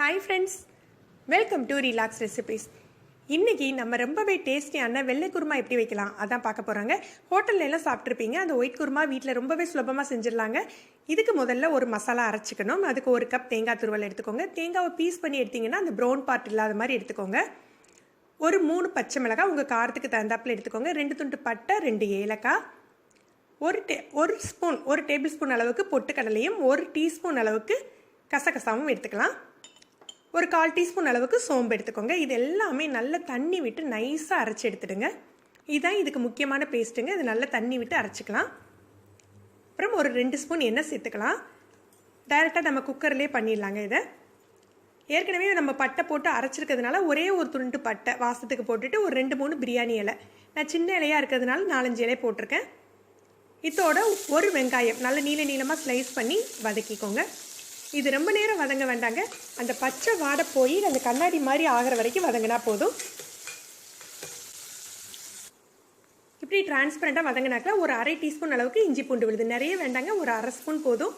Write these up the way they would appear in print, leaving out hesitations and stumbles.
Hi friends, welcome to relax recipes. இன்றைக்கி நம்ம ரொம்பவே டேஸ்டியான வெள்ளை குருமா எப்படி வைக்கலாம் அதான் பார்க்க போகிறாங்க. ஹோட்டல்லாம் சாப்பிட்ருப்பீங்க. அந்த ஒயிட் குருமா வீட்டில் ரொம்பவே சுலபமாக செஞ்சிடலாங்க. இதுக்கு முதல்ல ஒரு மசாலா அரைச்சிக்கணும். அதுக்கு ஒரு கப் தேங்காய் துருவல் எடுத்துக்கோங்க. தேங்காவை பீஸ் பண்ணி எடுத்திங்கன்னா அந்த ப்ரௌன் பார்ட் இல்லாத மாதிரி எடுத்துக்கோங்க. ஒரு 3 பச்சை மிளகாய் உங்கள் காரத்துக்கு தகுந்தாப்பில் எடுத்துக்கோங்க. 2 துண்டு பட்டை, 2 ஏலக்காய், ஒரு டேபிள் ஸ்பூன் அளவுக்கு பொட்டுக்கடலையும் 1 டீஸ்பூன் அளவுக்கு கசகசாவும் எடுத்துக்கலாம். ஒரு 1/4 டீஸ்பூன் அளவுக்கு சோம்பு எடுத்துக்கோங்க. இது எல்லாமே நல்லா தண்ணி விட்டு நைஸாக அரைச்சி எடுத்துடுங்க. இதுதான் இதுக்கு முக்கியமான பேஸ்ட்டுங்க. இது நல்லா தண்ணி விட்டு அரைச்சிக்கலாம். அப்புறம் ஒரு 2 ஸ்பூன் எண்ணெய் சேர்த்துக்கலாம். டைரெக்டாக நம்ம குக்கர்லேயே பண்ணிடலாங்க. இதை ஏற்கனவே நம்ம பட்டை போட்டு அரைச்சிருக்கிறதுனால ஒரே ஒரு துண்டு பட்டை வாசத்துக்கு போட்டுட்டு ஒரு 2-3 பிரியாணி இலை, நான் சின்ன இலையாக இருக்கிறதுனால 4-5 இலை போட்டிருக்கேன். இதோட ஒரு வெங்காயம் நல்ல நீளமாக ஸ்லைஸ் பண்ணி வதக்கிக்கோங்க. இது ரொம்ப நேரம் வதங்க வேண்டாங்க. அந்த பச்சை வாடை போய் அந்த கண்ணாடி மாதிரி ஆகிற வரைக்கும் வதங்கினா போதும். இப்படி டிரான்ஸ்பரண்டாக வதங்கினாக்கா ஒரு 1/2 டீஸ்பூன் அளவுக்கு இஞ்சி பூண்டு விழுது. நிறைய வேண்டாங்க, ஒரு 1/2 ஸ்பூன் போதும்.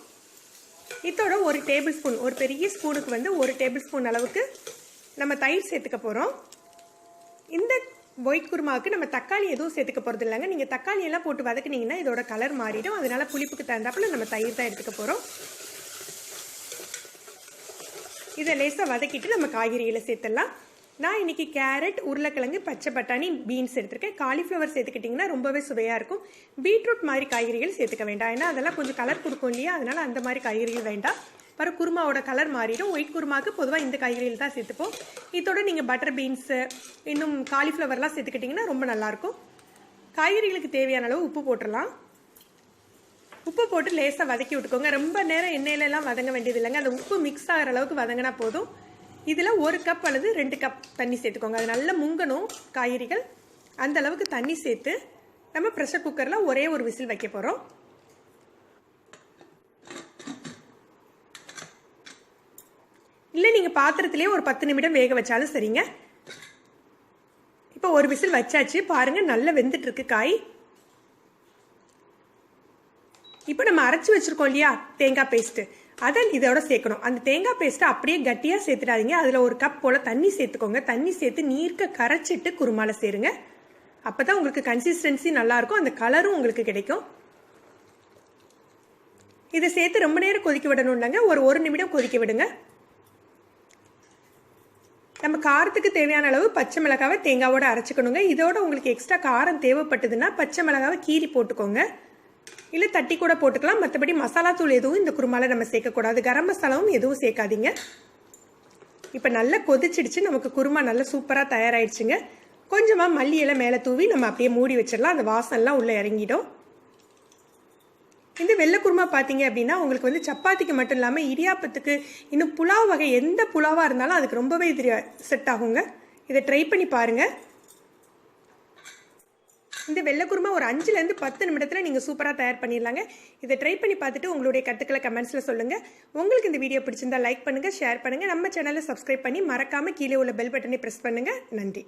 இதோட ஒரு டேபிள் ஸ்பூன், ஒரு பெரிய ஸ்பூனுக்கு வந்து 1 டேபிள் ஸ்பூன் அளவுக்கு நம்ம தயிர் சேர்த்துக்க போகிறோம். இந்த ஒயிட் குருமாவுக்கு நம்ம தக்காளி எதுவும் சேர்த்துக்க போகிறது இல்லைங்க. நீங்கள் தக்காளி எல்லாம் போட்டு வதக்குனீங்கன்னா இதோட கலர் மாறிடும். அதனால புளிப்புக்கு தகுந்தாப்புல நம்ம தயிர் தான் எடுத்துக்க போகிறோம். இதை லேசாக வதக்கிட்டு நம்ம காய்கறிகளை சேர்த்துடலாம். நான் இன்றைக்கி கேரட், உருளைக்கிழங்கு, பச்சை பட்டாணி, பீன்ஸ் எடுத்துருக்கேன். காலிஃப்ளவர் சேர்த்துக்கிட்டிங்கன்னா ரொம்பவே சுவையாக இருக்கும். பீட்ரூட் மாதிரி காய்கறிகள் சேர்த்துக்க வேண்டாம். ஏன்னா அதெல்லாம் கொஞ்சம் கலர் கொடுக்கும் இல்லையா, அதனால் அந்த மாதிரி காய்கறிகள் வேண்டாம். அப்புறம் குருமாவோட கலர் மாறிடும். ஒயிட் குருமாவுக்கு பொதுவாக இந்த காய்கறிகள் தான் சேர்த்துப்போம். இதோட நீங்கள் பட்டர் பீன்ஸு இன்னும் காலிஃப்ளவர்லாம் சேர்த்துக்கிட்டிங்கன்னா ரொம்ப நல்லாயிருக்கும். காய்கறிகளுக்கு தேவையான அளவு உப்பு போட்டுடலாம். உப்பு போட்டு லேசாக வதக்கி விட்டுக்கோங்க. ரொம்ப நேரம் எண்ணெயிலலாம் வதங்க வேண்டியது இல்லைங்க. அந்த உப்பு மிக்ஸ் ஆகிற அளவுக்கு வதங்கினா போதும். இதில் 1 கப் அல்லது 2 கப் தண்ணி சேர்த்துக்கோங்க. அது நல்லா முங்கணும் காய்கறிகள். அந்த அளவுக்கு தண்ணி சேர்த்து நம்ம ப்ரெஷர் குக்கரில் ஒரே ஒரு விசில் வைக்க போகிறோம். இல்லை நீங்கள் பாத்திரத்திலே ஒரு 10 நிமிடம் வேக வச்சாலும் சரிங்க. இப்போ ஒரு விசில் வச்சாச்சு. பாருங்கள், நல்லா வெந்துட்டுருக்கு காய். இப்போ நம்ம அரைச்சி வச்சுருக்கோம் இல்லையா தேங்காய் பேஸ்ட்டு, அதை இதோட சேர்க்கணும். அந்த தேங்காய் பேஸ்ட்டை அப்படியே கட்டியாக சேர்த்துடாதீங்க. அதில் 1 கப் போல் தண்ணி சேர்த்துக்கோங்க. தண்ணி சேர்த்து நீர்க்க கரைச்சிட்டு குருமால சேருங்க. அப்போ தான் உங்களுக்கு கன்சிஸ்டன்சி நல்லாயிருக்கும், அந்த கலரும் உங்களுக்கு கிடைக்கும். இதை சேர்த்து ரொம்ப நேரம் கொதிக்க விடணும்னாங்க. ஒரு 1 நிமிடம் கொதிக்க விடுங்க. நம்ம காரத்துக்கு தேவையான அளவு பச்சை மிளகாவை தேங்காவோட அரைச்சிக்கணுங்க. இதோட உங்களுக்கு எக்ஸ்ட்ரா காரம் தேவைப்பட்டதுன்னா பச்சை மிளகாவை கீறி போட்டுக்கோங்க, இல்லை தட்டி கூட போட்டுக்கலாம். மற்றபடி மசாலா தூள் எதுவும் இந்த குருமாவில் நம்ம சேர்க்கக்கூடாது. கரம் மசாலாவும் எதுவும் சேர்க்காதீங்க. இப்போ நல்லா கொதிச்சிடுச்சு. நமக்கு குருமா நல்லா சூப்பராக தயாராகிடுச்சுங்க. கொஞ்சமாக மல்லி இலை மேலே தூவி நம்ம அப்படியே மூடி வச்சிடலாம். அந்த வாசம்லாம் உள்ளே இறங்கிடும். இந்த வெள்ளை குருமா பார்த்தீங்க அப்படின்னா உங்களுக்கு வந்து சப்பாத்திக்கு மட்டும் இல்லாமல் இடியாப்பத்துக்கு, இன்னும் புலாவ் வகை எந்த புலாவாக இருந்தாலும் அதுக்கு ரொம்பவே இது செட் ஆகுங்க. இதை ட்ரை பண்ணி பாருங்கள். இந்த வெள்ளை குருமா ஒரு 5லேருந்து 10 நிமிடத்தில் நீங்கள் சூப்பராக தயார் பண்ணிடலாங்க. இதை ட்ரை பண்ணி பார்த்துட்டு உங்களுடைய கருத்துக்களை கமெண்ட்ஸில் சொல்லுங்கள். உங்களுக்கு இந்த வீடியோ பிடிச்சிருந்தா லைக் பண்ணுங்கள், ஷேர் பண்ணுங்கள். நம்ம சேனலை சப்ஸ்கிரைப் பண்ணி மறக்காமல் கீழே உள்ள பெல் பட்டனை ப்ரெஸ் பண்ணுங்கள். நன்றி.